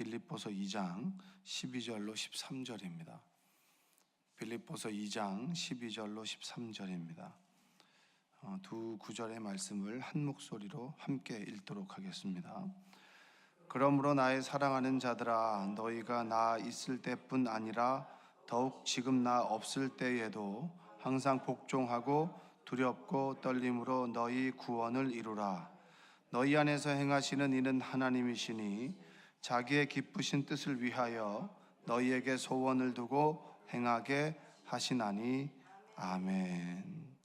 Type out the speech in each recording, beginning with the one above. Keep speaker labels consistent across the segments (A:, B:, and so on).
A: 빌립보서 2장 12절로 13절입니다. 빌립보서 2장 12절로 13절입니다. 두 구절의 말씀을 한 목소리로 함께 읽도록 하겠습니다. 그러므로 나의 사랑하는 자들아, 너희가 나 있을 때뿐 아니라 더욱 지금 나 없을 때에도 항상 복종하고 두렵고 떨림으로 너희 구원을 이루라. 너희 안에서 행하시는 이는 하나님이시니 자기의 기쁘신 뜻을 위하여 너희에게 소원을 두고 행하게 하시나니. 아멘.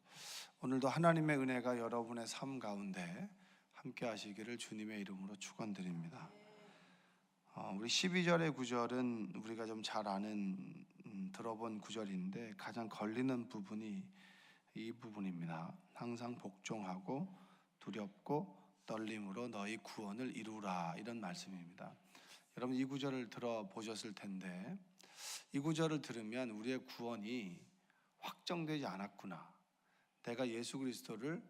A: 오늘도 하나님의 은혜가 여러분의 삶 가운데 함께 하시기를 주님의 이름으로 축원드립니다. 우리 12절의 구절은 우리가 좀 잘 아는 들어본 구절인데 가장 걸리는 부분이 이 부분입니다. 항상 복종하고 두렵고 떨림으로 너희 구원을 이루라, 이런 말씀입니다. 여러분, 이 구절을 들어보셨을 텐데 이 구절을 들으면 우리의 구원이 확정되지 않았구나, 내가 예수 그리스도를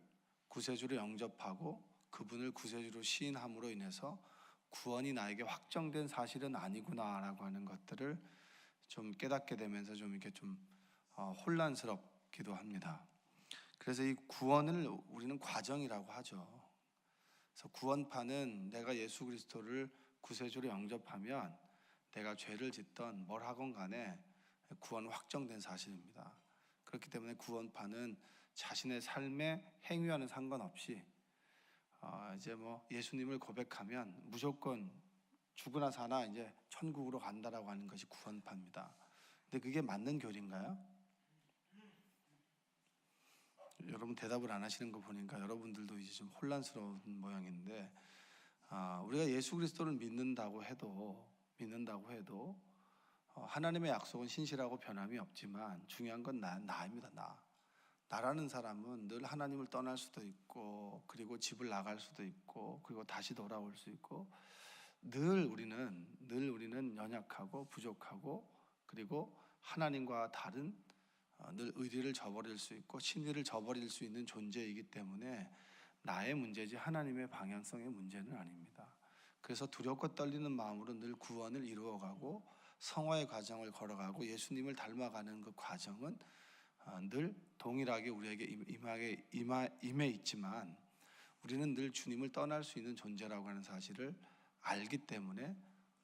A: 구세주로 영접하고 그분을 구세주로 시인함으로 인해서 구원이 나에게 확정된 사실은 아니구나라고 하는 것들을 좀 깨닫게 되면서 좀 이렇게 좀 혼란스럽기도 합니다. 그래서 이 구원을 우리는 과정이라고 하죠. 그래서 구원파는 내가 예수 그리스도를 구세주로 영접하면 내가 죄를 짓던 뭘 하건 간에 구원 확정된 사실입니다. 그렇기 때문에 구원파는 자신의 삶의 행위와는 상관없이 이제 예수님을 고백하면 무조건 죽으나 사나 이제 천국으로 간다라고 하는 것이 구원파입니다. 근데 그게 맞는 교리인가요? 여러분 대답을 안 하시는 거 보니까 여러분들도 이제 좀 혼란스러운 모양인데, 우리가 예수 그리스도를 믿는다고 해도 하나님의 약속은 신실하고 변함이 없지만 중요한 건 나입니다. 나라는 사람은 늘 하나님을 떠날 수도 있고, 그리고 집을 나갈 수도 있고, 그리고 다시 돌아올 수 있고, 늘 우리는 연약하고 부족하고, 그리고 하나님과 다른 늘 의리를 저버릴 수 있고 신의를 저버릴 수 있는 존재이기 때문에 나의 문제지 하나님의 방향성의 문제는 아닙니다. 그래서 두렵고 떨리는 마음으로 늘 구원을 이루어가고 성화의 과정을 걸어가고 예수님을 닮아가는 그 과정은 늘 동일하게 우리에게 임해 있지만, 우리는 늘 주님을 떠날 수 있는 존재라고 하는 사실을 알기 때문에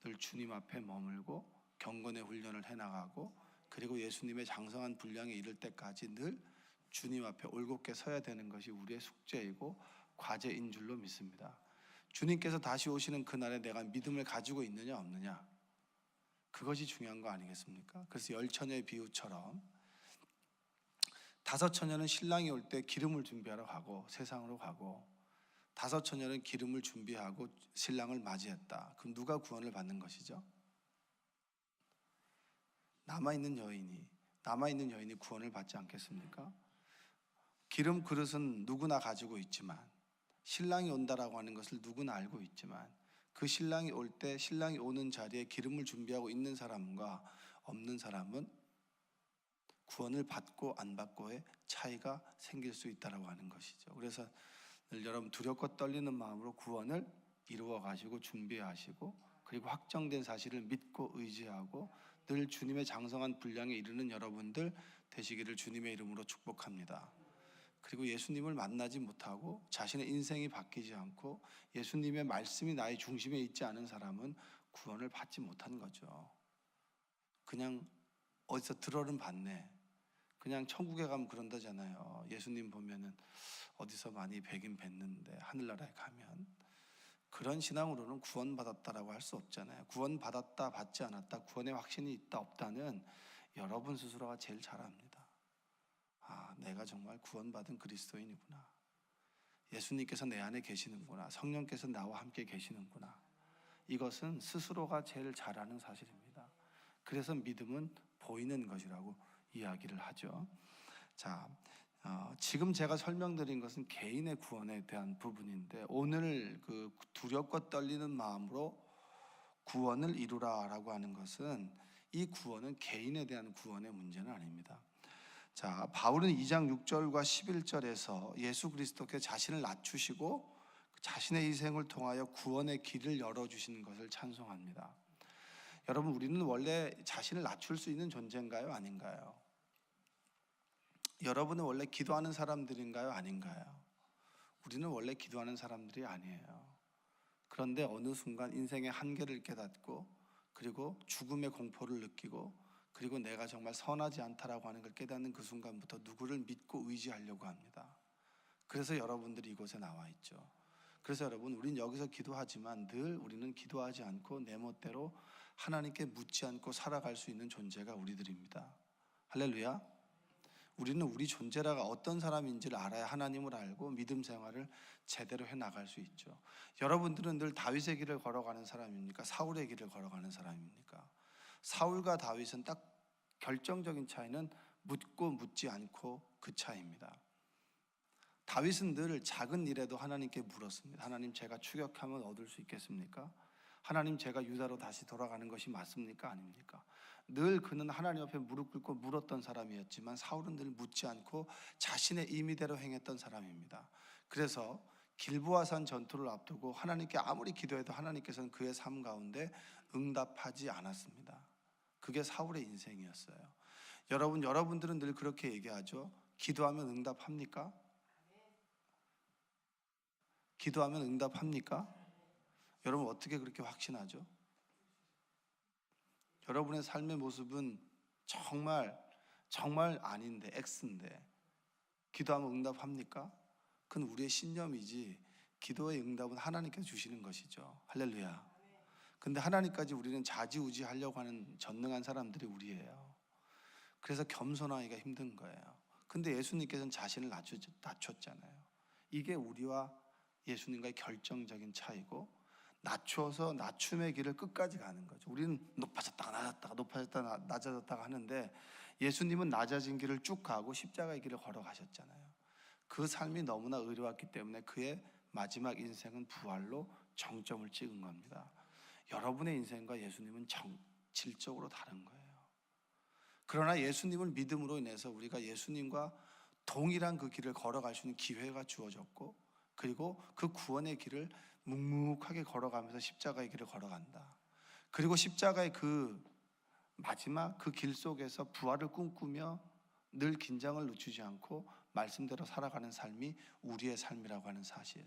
A: 늘 주님 앞에 머물고 경건의 훈련을 해나가고, 그리고 예수님의 장성한 분량에 이를 때까지 늘 주님 앞에 올곧게 서야 되는 것이 우리의 숙제이고 과제인 줄로 믿습니다. 주님께서 다시 오시는 그날에 내가 믿음을 가지고 있느냐 없느냐, 그것이 중요한 거 아니겠습니까? 그래서 열처녀의 비유처럼 5처녀는 신랑이 올 때 기름을 준비하러 가고 세상으로 가고, 5처녀는 기름을 준비하고 신랑을 맞이했다. 그럼 누가 구원을 받는 것이죠? 남아있는 여인이 구원을 받지 않겠습니까? 기름 그릇은 누구나 가지고 있지만, 신랑이 온다라고 하는 것을 누구나 알고 있지만, 그 신랑이 올 때 신랑이 오는 자리에 기름을 준비하고 있는 사람과 없는 사람은 구원을 받고 안 받고의 차이가 생길 수 있다라고 하는 것이죠. 그래서 늘 여러분 두렵고 떨리는 마음으로 구원을 이루어 가시고 준비하시고, 그리고 확정된 사실을 믿고 의지하고 늘 주님의 장성한 분량에 이르는 여러분들 되시기를 주님의 이름으로 축복합니다. 그리고 예수님을 만나지 못하고 자신의 인생이 바뀌지 않고 예수님의 말씀이 나의 중심에 있지 않은 사람은 구원을 받지 못한 거죠. 그냥 어디서 들어는 봤네, 그냥 천국에 가면 그런다잖아요. 예수님 보면은 어디서 많이 뵈긴 뵀는데 하늘나라에 가면, 그런 신앙으로는 구원받았다라고 할 수 없잖아요. 구원받았다 받지 않았다, 구원의 확신이 있다 없다는 여러분 스스로가 제일 잘 압니다. 내가 정말 구원받은 그리스도인이구나, 예수님께서 내 안에 계시는구나, 성령께서 나와 함께 계시는구나, 이것은 스스로가 제일 잘 아는 사실입니다. 그래서 믿음은 보이는 것이라고 이야기를 하죠. 자, 지금 제가 설명드린 것은 개인의 구원에 대한 부분인데, 오늘 그 두렵고 떨리는 마음으로 구원을 이루라라고 하는 것은 이 구원은 개인에 대한 구원의 문제는 아닙니다. 자, 바울은 2장 6절과 11절에서 예수 그리스도께 자신을 낮추시고 자신의 희생을 통하여 구원의 길을 열어주시는 것을 찬송합니다. 여러분, 우리는 원래 자신을 낮출 수 있는 존재인가요? 아닌가요? 여러분은 원래 기도하는 사람들인가요? 아닌가요? 우리는 원래 기도하는 사람들이 아니에요. 그런데 어느 순간 인생의 한계를 깨닫고, 그리고 죽음의 공포를 느끼고, 그리고 내가 정말 선하지 않다라고 하는 걸 깨닫는 그 순간부터 누구를 믿고 의지하려고 합니다. 그래서 여러분들이 이곳에 나와 있죠. 그래서 여러분, 우리는 여기서 기도하지만 늘 우리는 기도하지 않고 내 멋대로 하나님께 묻지 않고 살아갈 수 있는 존재가 우리들입니다. 할렐루야. 우리는 우리 존재라가 어떤 사람인지를 알아야 하나님을 알고 믿음 생활을 제대로 해나갈 수 있죠. 여러분들은 늘 다윗의 길을 걸어가는 사람입니까? 사울의 길을 걸어가는 사람입니까? 사울과 다윗은 딱 결정적인 차이는 묻고 묻지 않고 그 차이입니다. 다윗은 늘 작은 일에도 하나님께 물었습니다. 하나님, 제가 추격하면 얻을 수 있겠습니까? 하나님, 제가 유다로 다시 돌아가는 것이 맞습니까? 아닙니까? 늘 그는 하나님 앞에 무릎 꿇고 물었던 사람이었지만 사울은 늘 묻지 않고 자신의 임의대로 행했던 사람입니다. 그래서 길보아산 전투를 앞두고 하나님께 아무리 기도해도 하나님께서는 그의 삶 가운데 응답하지 않았습니다. 그게 사울의 인생이었어요. 여러분들은 늘 그렇게 얘기하죠. 기도하면 응답합니까? 기도하면 응답합니까? 여러분, 어떻게 그렇게 확신하죠? 여러분의 삶의 모습은 정말 아닌데, X인데 기도하면 응답합니까? 그건 우리의 신념이지, 기도의 응답은 하나님께서 주시는 것이죠. 할렐루야. 근데 하나님까지 우리는 좌지우지하려고 하는 전능한 사람들이 우리예요. 그래서 겸손하기가 힘든 거예요. 근데 예수님께서는 자신을 낮췄잖아요. 이게 우리와 예수님과의 결정적인 차이고, 낮춰서 낮춤의 길을 끝까지 가는 거죠. 우리는 높아졌다가 낮았다가 높아졌다가 낮아졌다가 하는데, 예수님은 낮아진 길을 쭉 가고 십자가의 길을 걸어가셨잖아요. 그 삶이 너무나 의로웠기 때문에 그의 마지막 인생은 부활로 정점을 찍은 겁니다. 여러분의 인생과 예수님은 질적으로 다른 거예요. 그러나 예수님을 믿음으로 인해서 우리가 예수님과 동일한 그 길을 걸어갈 수 있는 기회가 주어졌고, 그리고 그 구원의 길을 묵묵하게 걸어가면서 십자가의 길을 걸어간다. 그리고 십자가의 그 마지막 그 길 속에서 부활을 꿈꾸며 늘 긴장을 늦추지 않고 말씀대로 살아가는 삶이 우리의 삶이라고 하는 사실,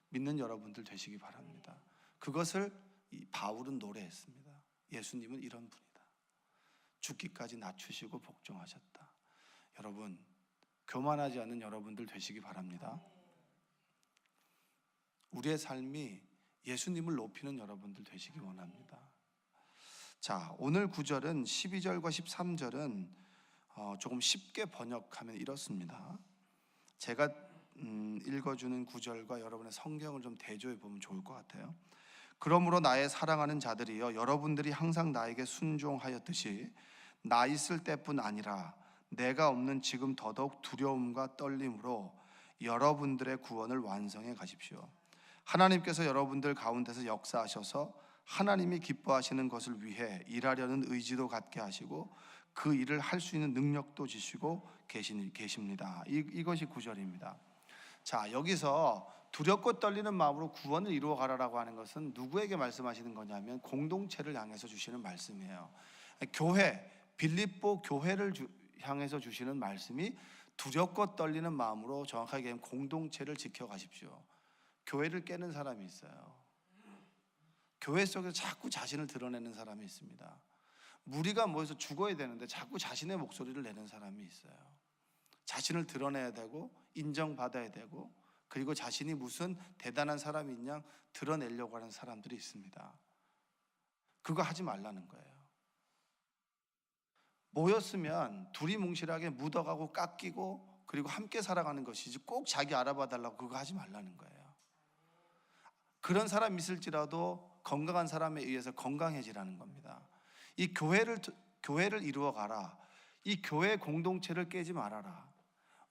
A: 믿는 여러분들 되시기 바랍니다. 그것을 바울은 노래했습니다. 예수님은 이런 분이다. 죽기까지 낮추시고 복종하셨다. 여러분, 교만하지 않는 여러분들 되시기 바랍니다. 우리의 삶이 예수님을 높이는 여러분들 되시기 원합니다. 자, 오늘 9절은 12절과 13절은 조금 쉽게 번역하면 이렇습니다. 제가 읽어주는 9절과 여러분의 성경을 좀 대조해 보면 좋을 것 같아요. 그러므로 나의 사랑하는 자들이여, 여러분들이 항상 나에게 순종하였듯이 나 있을 때뿐 아니라 내가 없는 지금 더더욱 두려움과 떨림으로 여러분들의 구원을 완성해 가십시오. 하나님께서 여러분들 가운데서 역사하셔서 하나님이 기뻐하시는 것을 위해 일하려는 의지도 갖게 하시고 그 일을 할 수 있는 능력도 주시고 계십니다. 이것이 9절입니다. 자, 여기서 두렵고 떨리는 마음으로 구원을 이루어 가라라고 하는 것은 누구에게 말씀하시는 거냐면 공동체를 향해서 주시는 말씀이에요. 교회, 빌립보 교회를 향해서 주시는 말씀이 두렵고 떨리는 마음으로, 정확하게 얘기하면 공동체를 지켜가십시오. 교회를 깨는 사람이 있어요. 교회 속에서 자꾸 자신을 드러내는 사람이 있습니다. 무리가 모여서 죽어야 되는데 자꾸 자신의 목소리를 내는 사람이 있어요. 자신을 드러내야 되고 인정받아야 되고, 그리고 자신이 무슨 대단한 사람인 양 드러내려고 하는 사람들이 있습니다. 그거 하지 말라는 거예요. 모였으면 둘이 뭉실하게 묻어가고 깎이고 그리고 함께 살아가는 것이지, 꼭 자기 알아봐 달라고 그거 하지 말라는 거예요. 그런 사람이 있을지라도 건강한 사람에 의해서 건강해지라는 겁니다. 이 교회를 이루어 가라. 이 교회 공동체를 깨지 말아라.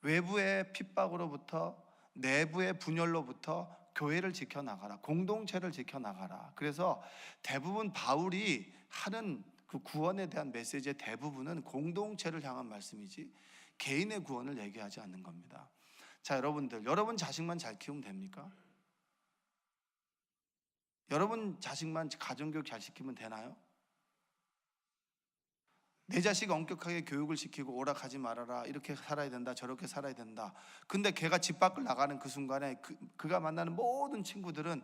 A: 외부의 핍박으로부터, 내부의 분열로부터 교회를 지켜나가라. 공동체를 지켜나가라. 그래서 대부분 바울이 하는 그 구원에 대한 메시지의 대부분은 공동체를 향한 말씀이지 개인의 구원을 얘기하지 않는 겁니다. 자, 여러분 자식만 잘 키우면 됩니까? 여러분 자식만 가정교육 잘 시키면 되나요? 내 자식 엄격하게 교육을 시키고 오락하지 말아라, 이렇게 살아야 된다, 저렇게 살아야 된다. 근데 걔가 집 밖을 나가는 그 순간에 그가 만나는 모든 친구들은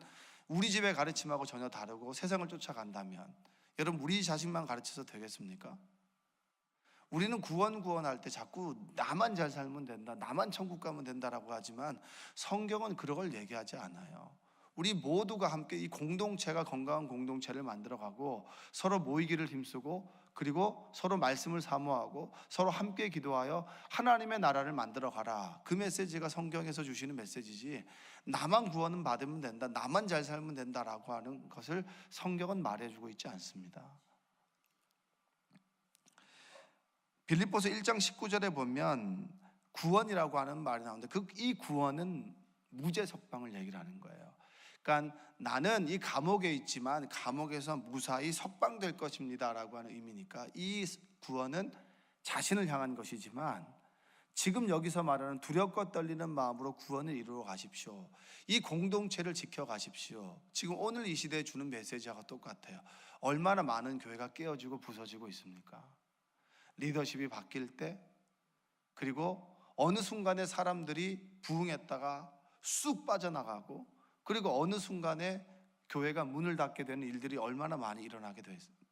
A: 우리 집의 가르침하고 전혀 다르고 세상을 쫓아간다면, 여러분 우리 자식만 가르쳐서 되겠습니까? 우리는 구원할 때 자꾸 나만 잘 살면 된다, 나만 천국 가면 된다라고 하지만 성경은 그런 걸 얘기하지 않아요. 우리 모두가 함께 이 공동체가 건강한 공동체를 만들어가고 서로 모이기를 힘쓰고, 그리고 서로 말씀을 사모하고 서로 함께 기도하여 하나님의 나라를 만들어가라. 그 메시지가 성경에서 주시는 메시지지, 나만 구원은 받으면 된다, 나만 잘 살면 된다라고 하는 것을 성경은 말해주고 있지 않습니다. 빌립보서 1장 19절에 보면 구원이라고 하는 말이 나오는데, 이 구원은 무죄 석방을 얘기를 하는 거예요. 그러니까 나는 이 감옥에 있지만 감옥에서 무사히 석방될 것입니다 라고 하는 의미니까, 이 구원은 자신을 향한 것이지만 지금 여기서 말하는 두렵고 떨리는 마음으로 구원을 이루어 가십시오, 이 공동체를 지켜 가십시오, 지금 오늘 이 시대에 주는 메시지와 똑같아요. 얼마나 많은 교회가 깨어지고 부서지고 있습니까? 리더십이 바뀔 때, 그리고 어느 순간에 사람들이 부흥했다가 쑥 빠져나가고, 그리고 어느 순간에 교회가 문을 닫게 되는 일들이 얼마나 많이 일어나게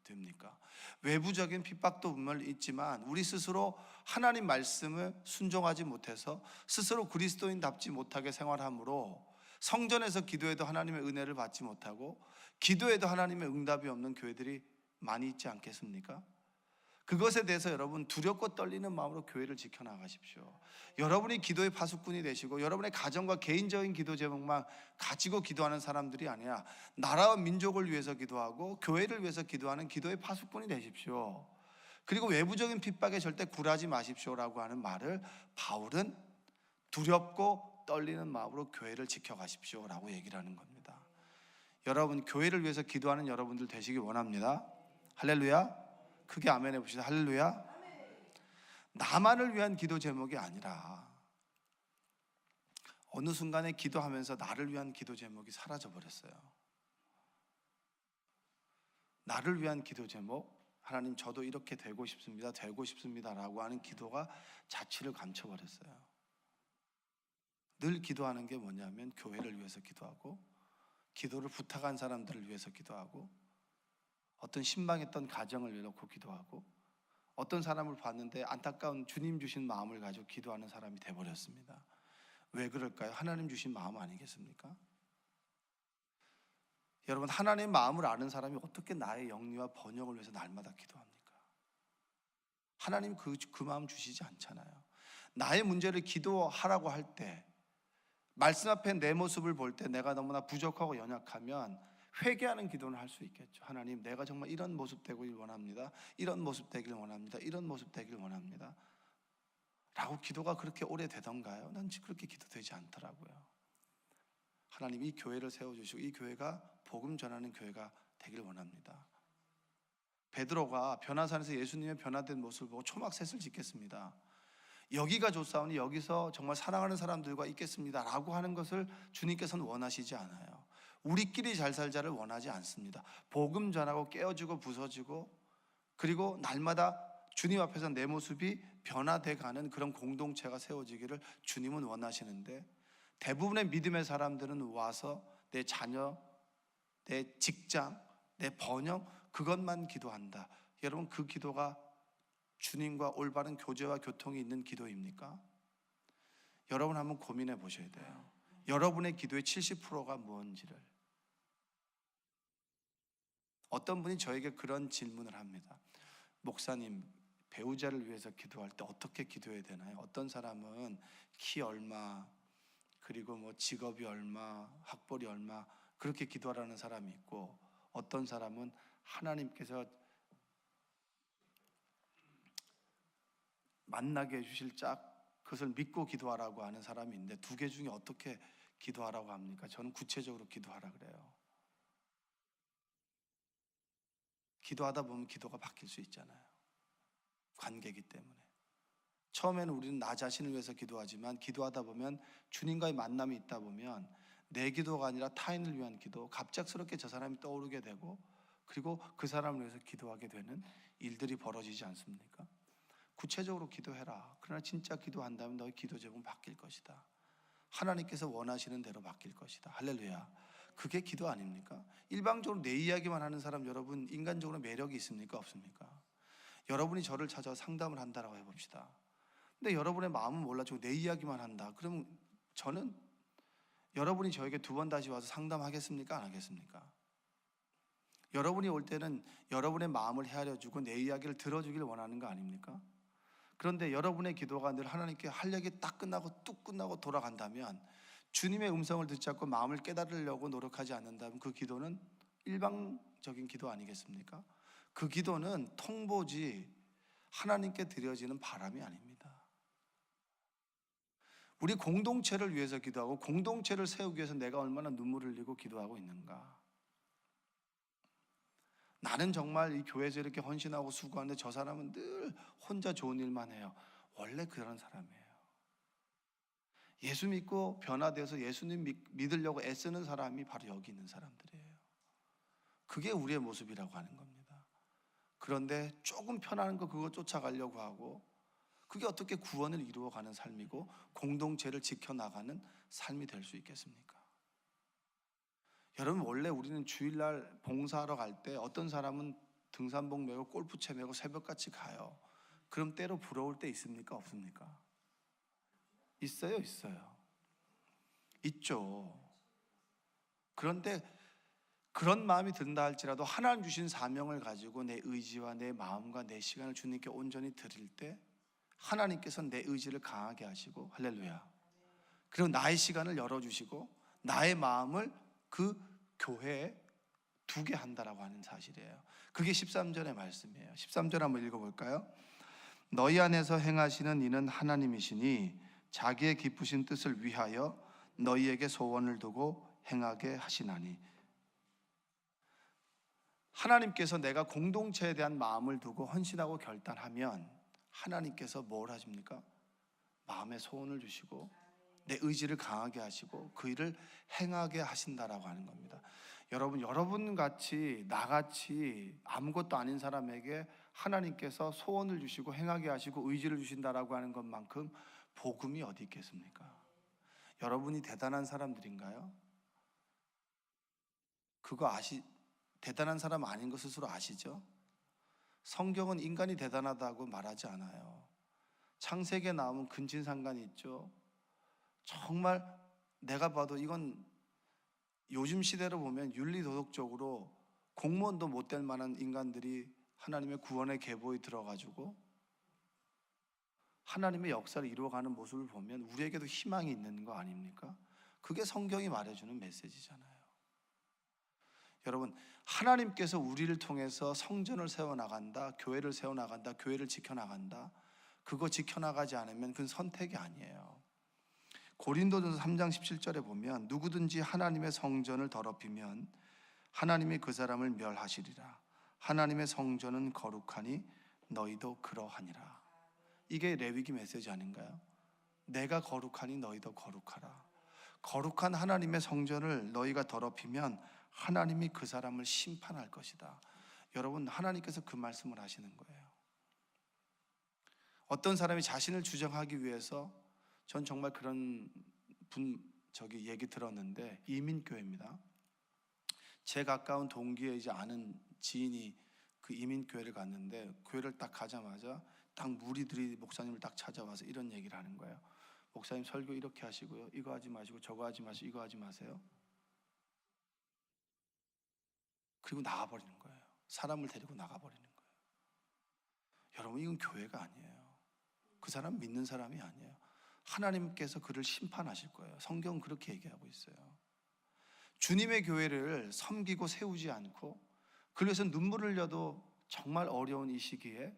A: 됩니까? 외부적인 핍박도 분명 있지만 우리 스스로 하나님 말씀을 순종하지 못해서 스스로 그리스도인답지 못하게 생활함으로 성전에서 기도해도 하나님의 은혜를 받지 못하고 기도해도 하나님의 응답이 없는 교회들이 많이 있지 않겠습니까? 그것에 대해서 여러분 두렵고 떨리는 마음으로 교회를 지켜나가십시오. 여러분이 기도의 파수꾼이 되시고 여러분의 가정과 개인적인 기도 제목만 가지고 기도하는 사람들이 아니라 나라와 민족을 위해서 기도하고 교회를 위해서 기도하는 기도의 파수꾼이 되십시오. 그리고 외부적인 핍박에 절대 굴하지 마십시오라고 하는 말을 바울은 두렵고 떨리는 마음으로 교회를 지켜가십시오라고 얘기를 하는 겁니다. 여러분 교회를 위해서 기도하는 여러분들 되시기 원합니다. 할렐루야. 크게 아멘 해봅시다. 할렐루야. 나만을 위한 기도 제목이 아니라 어느 순간에 기도하면서 나를 위한 기도 제목이 사라져 버렸어요. 나를 위한 기도 제목, 하나님 저도 이렇게 되고 싶습니다 라고 하는 기도가 자취를 감춰버렸어요. 늘 기도하는 게 뭐냐면 교회를 위해서 기도하고, 기도를 부탁한 사람들을 위해서 기도하고, 어떤 신방했던 가정을 내놓고 기도하고, 어떤 사람을 봤는데 안타까운 주님 주신 마음을 가지고 기도하는 사람이 돼버렸습니다. 왜 그럴까요? 하나님 주신 마음 아니겠습니까? 여러분 하나님의 마음을 아는 사람이 어떻게 나의 영리와 번영을 위해서 날마다 기도합니까? 하나님 그 마음 주시지 않잖아요. 나의 문제를 기도하라고 할 때, 말씀 앞에 내 모습을 볼 때 내가 너무나 부족하고 연약하면 회개하는 기도는 할 수 있겠죠. 하나님 내가 정말 이런 모습 되길 원합니다, 이런 모습 되길 원합니다, 이런 모습 되길 원합니다 라고 기도가 그렇게 오래 되던가요? 난 그렇게 기도되지 않더라고요. 하나님 이 교회를 세워주시고 이 교회가 복음 전하는 교회가 되길 원합니다. 베드로가 변화산에서 예수님의 변화된 모습을 보고 초막셋을 짓겠습니다, 여기가 좋사오니 여기서 정말 사랑하는 사람들과 있겠습니다 라고 하는 것을 주님께서는 원하시지 않아요. 우리끼리 잘 살자를 원하지 않습니다. 복음 전하고 깨어지고 부서지고, 그리고 날마다 주님 앞에서 내 모습이 변화돼 가는 그런 공동체가 세워지기를 주님은 원하시는데, 대부분의 믿음의 사람들은 와서 내 자녀, 내 직장, 내 번영, 그것만 기도한다. 여러분 그 기도가 주님과 올바른 교제와 교통이 있는 기도입니까? 여러분 한번 고민해 보셔야 돼요. 여러분의 기도의 70%가 뭔지를. 어떤 분이 저에게 그런 질문을 합니다. 목사님, 배우자를 위해서 기도할 때 어떻게 기도해야 되나요? 어떤 사람은 키 얼마, 그리고 뭐 직업이 얼마, 학벌이 얼마, 그렇게 기도하라는 사람이 있고, 어떤 사람은 하나님께서 만나게 해주실 짝, 그것을 믿고 기도하라고 하는 사람이 있는데, 두 개 중에 어떻게 기도하라고 합니까? 저는 구체적으로 기도하라 그래요. 기도하다 보면 기도가 바뀔 수 있잖아요. 관계이기 때문에. 처음에는 우리는 나 자신을 위해서 기도하지만 기도하다 보면 주님과의 만남이 있다 보면 내 기도가 아니라 타인을 위한 기도, 갑작스럽게 저 사람이 떠오르게 되고, 그리고 그 사람을 위해서 기도하게 되는 일들이 벌어지지 않습니까? 구체적으로 기도해라. 그러나 진짜 기도한다면 너의 기도 제목은 바뀔 것이다. 하나님께서 원하시는 대로 바뀔 것이다. 할렐루야. 그게 기도 아닙니까? 일방적으로 내 이야기만 하는 사람, 여러분 인간적으로 매력이 있습니까? 없습니까? 여러분이 저를 찾아와 상담을 한다라고 해봅시다. 근데 여러분의 마음은 몰라주고 내 이야기만 한다. 그럼 저는 여러분이 저에게 두 번 다시 와서 상담하겠습니까? 안 하겠습니까? 여러분이 올 때는 여러분의 마음을 헤아려주고 내 이야기를 들어주길 원하는 거 아닙니까? 그런데 여러분의 기도가 늘 하나님께 할 얘기 딱 끝나고 뚝 끝나고 돌아간다면, 주님의 음성을 듣지 않고 마음을 깨달으려고 노력하지 않는다면 그 기도는 일방적인 기도 아니겠습니까? 그 기도는 통보지 하나님께 드려지는 바람이 아닙니다. 우리 공동체를 위해서 기도하고 공동체를 세우기 위해서 내가 얼마나 눈물을 흘리고 기도하고 있는가. 나는 정말 이 교회에서 이렇게 헌신하고 수고하는데 저 사람은 늘 혼자 좋은 일만 해요. 원래 그런 사람이에요. 예수 믿고 변화되어서 예수님 믿으려고 애쓰는 사람이 바로 여기 있는 사람들이에요. 그게 우리의 모습이라고 하는 겁니다. 그런데 조금 편한 거 그거 쫓아가려고 하고, 그게 어떻게 구원을 이루어가는 삶이고 공동체를 지켜나가는 삶이 될 수 있겠습니까? 여러분, 원래 우리는 주일날 봉사하러 갈 때 어떤 사람은 등산복 메고 골프채 메고 새벽같이 가요. 그럼 때로 부러울 때 있습니까? 없습니까? 있어요? 있어요. 있죠. 그런데 그런 마음이 든다 할지라도 하나님 주신 사명을 가지고 내 의지와 내 마음과 내 시간을 주님께 온전히 드릴 때 하나님께서 내 의지를 강하게 하시고, 할렐루야, 그리고 나의 시간을 열어주시고 나의 마음을 그 교회에 두게 한다라고 하는 사실이에요. 그게 13절의 말씀이에요. 13절 한번 읽어볼까요? 너희 안에서 행하시는 이는 하나님이시니 자기의 기쁘신 뜻을 위하여 너희에게 소원을 두고 행하게 하시나니. 하나님께서 내가 공동체에 대한 마음을 두고 헌신하고 결단하면 하나님께서 뭘 하십니까? 마음에 소원을 주시고 내 의지를 강하게 하시고 그 일을 행하게 하신다라고 하는 겁니다. 여러분 같이 나같이 아무것도 아닌 사람에게 하나님께서 소원을 주시고 행하게 하시고 의지를 주신다라고 하는 것만큼 복음이 어디 있겠습니까? 여러분이 대단한 사람들인가요? 그거 대단한 사람 아닌 거 스스로 아시죠? 성경은 인간이 대단하다고 말하지 않아요. 창세기에 나오면 근친상간이 있죠. 정말 내가 봐도 이건 요즘 시대로 보면 윤리도덕적으로 공무원도 못 될 만한 인간들이 하나님의 구원의 계보에 들어가지고 하나님의 역사를 이루어가는 모습을 보면 우리에게도 희망이 있는 거 아닙니까? 그게 성경이 말해주는 메시지잖아요. 여러분, 하나님께서 우리를 통해서 성전을 세워나간다, 교회를 세워나간다, 교회를 지켜나간다, 그거 지켜나가지 않으면 그건 선택이 아니에요. 고린도전서 3장 17절에 보면 누구든지 하나님의 성전을 더럽히면 하나님이 그 사람을 멸하시리라. 하나님의 성전은 거룩하니 너희도 그러하니라. 이게 레위기 메시지 아닌가요? 내가 거룩하니 너희도 거룩하라. 거룩한 하나님의 성전을 너희가 더럽히면 하나님이 그 사람을 심판할 것이다. 여러분, 하나님께서 그 말씀을 하시는 거예요. 어떤 사람이 자신을 주장하기 위해서, 전 정말 그런 얘기 들었는데, 이민교회입니다. 제 가까운 동기이지 아는 지인이 그 이민교회를 갔는데, 교회를 딱 가자마자 딱 무리들이 목사님을 딱 찾아와서 이런 얘기를 하는 거예요. 목사님, 설교 이렇게 하시고요, 이거 하지 마시고 저거 하지 마시고 이거 하지 마세요. 그리고 나가버리는 거예요. 사람을 데리고 나가버리는 거예요. 여러분, 이건 교회가 아니에요. 그 사람 믿는 사람이 아니에요. 하나님께서 그를 심판하실 거예요. 성경은 그렇게 얘기하고 있어요. 주님의 교회를 섬기고 세우지 않고, 그래서 눈물을 흘려도 정말 어려운 이 시기에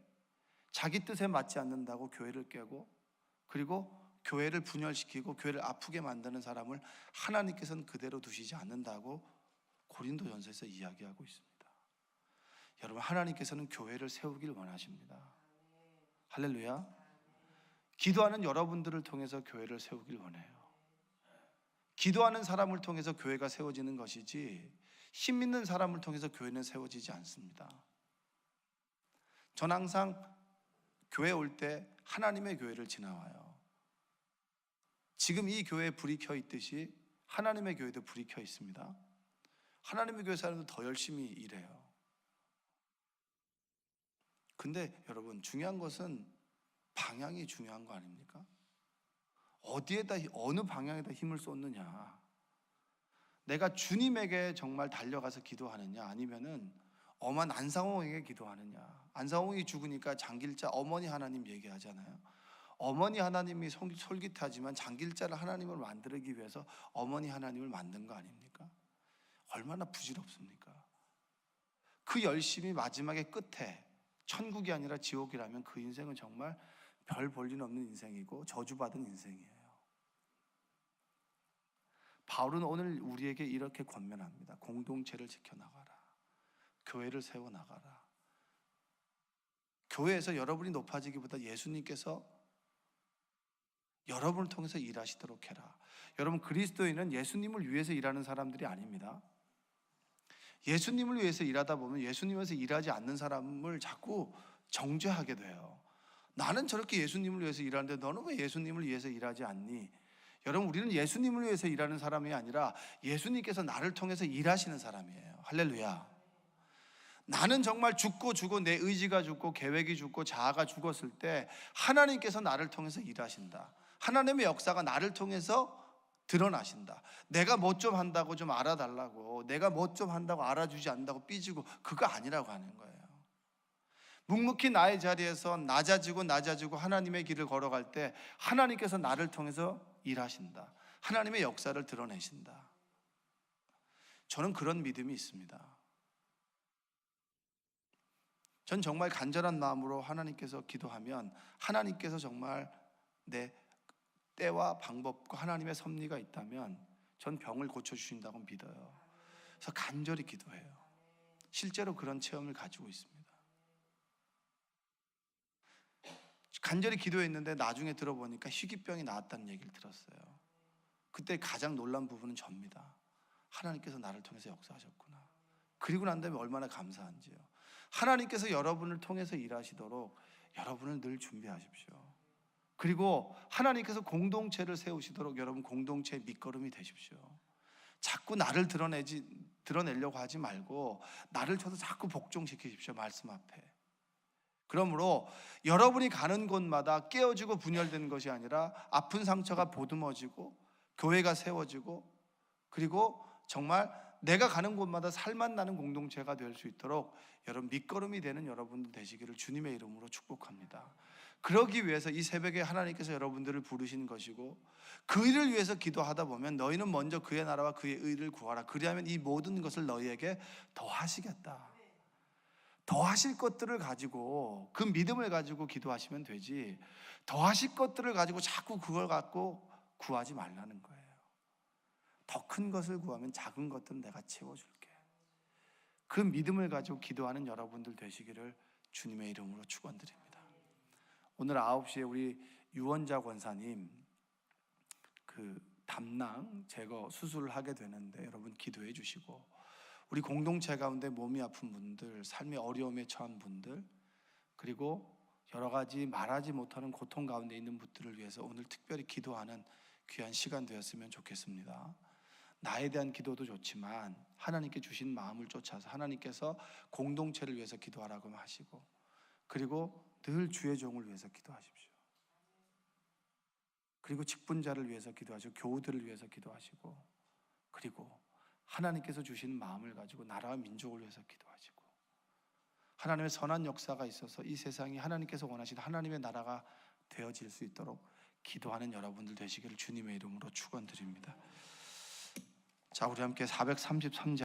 A: 자기 뜻에 맞지 않는다고 교회를 깨고, 그리고 교회를 분열시키고 교회를 아프게 만드는 사람을 하나님께서는 그대로 두시지 않는다고 고린도전서에서 이야기하고 있습니다. 여러분, 하나님께서는 교회를 세우길 원하십니다. 할렐루야. 기도하는 여러분들을 통해서 교회를 세우길 원해요. 기도하는 사람을 통해서 교회가 세워지는 것이지, 힘 있는 사람을 통해서 교회는 세워지지 않습니다. 전 항상 교회 올 때 하나님의 교회를 지나와요. 지금 이 교회에 불이 켜 있듯이 하나님의 교회도 불이 켜 있습니다. 하나님의 교회 사람들 더 열심히 일해요. 근데 여러분, 중요한 것은 방향이 중요한 거 아닙니까? 어디에다, 어느 방향에다 힘을 쏟느냐. 내가 주님에게 정말 달려가서 기도하느냐, 아니면은 엄한 안상홍에게 기도하느냐. 안상홍이 죽으니까 장길자 어머니 하나님 얘기하잖아요. 어머니 하나님이 솔깃하지만 장길자를 하나님을 만들기 위해서 어머니 하나님을 만든 거 아닙니까? 얼마나 부질없습니까? 그 열심이 마지막에 끝에 천국이 아니라 지옥이라면 그 인생은 정말 별 볼 일 없는 인생이고 저주받은 인생이에요. 바울은 오늘 우리에게 이렇게 권면합니다. 공동체를 지켜나가라. 교회를 세워나가라. 교회에서 여러분이 높아지기보다 예수님께서 여러분을 통해서 일하시도록 해라. 여러분, 그리스도인은 예수님을 위해서 일하는 사람들이 아닙니다. 예수님을 위해서 일하다 보면 예수님에서 일하지 않는 사람을 자꾸 정죄하게 돼요. 나는 저렇게 예수님을 위해서 일하는데 너는 왜 예수님을 위해서 일하지 않니? 여러분, 우리는 예수님을 위해서 일하는 사람이 아니라 예수님께서 나를 통해서 일하시는 사람이에요. 할렐루야. 나는 정말 죽고 내 의지가 죽고 계획이 죽고 자아가 죽었을 때 하나님께서 나를 통해서 일하신다. 하나님의 역사가 나를 통해서 드러나신다. 내가 뭐 좀 한다고 좀 알아달라고, 내가 뭐 좀 한다고 알아주지 않는다고 삐지고, 그거 아니라고 하는 거예요. 묵묵히 나의 자리에서 낮아지고 하나님의 길을 걸어갈 때 하나님께서 나를 통해서 일하신다. 하나님의 역사를 드러내신다. 저는 그런 믿음이 있습니다. 전 정말 간절한 마음으로 하나님께서 기도하면 하나님께서 정말 내 때와 방법과 하나님의 섭리가 있다면 전 병을 고쳐주신다고 믿어요. 그래서 간절히 기도해요. 실제로 그런 체험을 가지고 있습니다. 간절히 기도했는데 나중에 들어보니까 희귀병이 나았다는 얘기를 들었어요. 그때 가장 놀란 부분은 접니다. 하나님께서 나를 통해서 역사하셨구나. 그리고 난 다음에 얼마나 감사한지요. 하나님께서 여러분을 통해서 일하시도록 여러분을 늘 준비하십시오. 그리고 하나님께서 공동체를 세우시도록 여러분 공동체의 밑거름이 되십시오. 자꾸 나를 드러내려고 하지 말고 나를 쳐서 자꾸 복종시키십시오. 말씀 앞에. 그러므로 여러분이 가는 곳마다 깨어지고 분열되는 것이 아니라 아픈 상처가 보듬어지고 교회가 세워지고, 그리고 정말 내가 가는 곳마다 살맛 나는 공동체가 될 수 있도록 여러분 밑거름이 되는 여러분들 되시기를 주님의 이름으로 축복합니다. 그러기 위해서 이 새벽에 하나님께서 여러분들을 부르신 것이고, 그 일을 위해서 기도하다 보면 너희는 먼저 그의 나라와 그의 의를 구하라. 그리하면 이 모든 것을 너희에게 더하시겠다. 더하실 것들을 가지고, 그 믿음을 가지고 기도하시면 되지, 더하실 것들을 가지고 자꾸 그걸 갖고 구하지 말라는 거예요. 더 큰 것을 구하면 작은 것들은 내가 채워줄게. 그 믿음을 가지고 기도하는 여러분들 되시기를 주님의 이름으로 축원드립니다. 오늘 9시에 우리 유원자 권사님 그 담낭 제거 수술을 하게 되는데 여러분 기도해 주시고, 우리 공동체 가운데 몸이 아픈 분들, 삶의 어려움에 처한 분들, 그리고 여러 가지 말하지 못하는 고통 가운데 있는 분들을 위해서 오늘 특별히 기도하는 귀한 시간 되었으면 좋겠습니다. 나에 대한 기도도 좋지만 하나님께 주신 마음을 쫓아서 하나님께서 공동체를 위해서 기도하라고 하시고, 그리고 늘 주의 종을 위해서 기도하십시오. 그리고 직분자를 위해서 기도하시고 교우들을 위해서 기도하시고, 그리고 하나님께서 주신 마음을 가지고 나라와 민족을 위해서 기도하시고, 하나님의 선한 역사가 있어서 이 세상이 하나님께서 원하시는 하나님의 나라가 되어질 수 있도록 기도하는 여러분들 되시기를 주님의 이름으로 축원드립니다. 자, 우리 함께 433장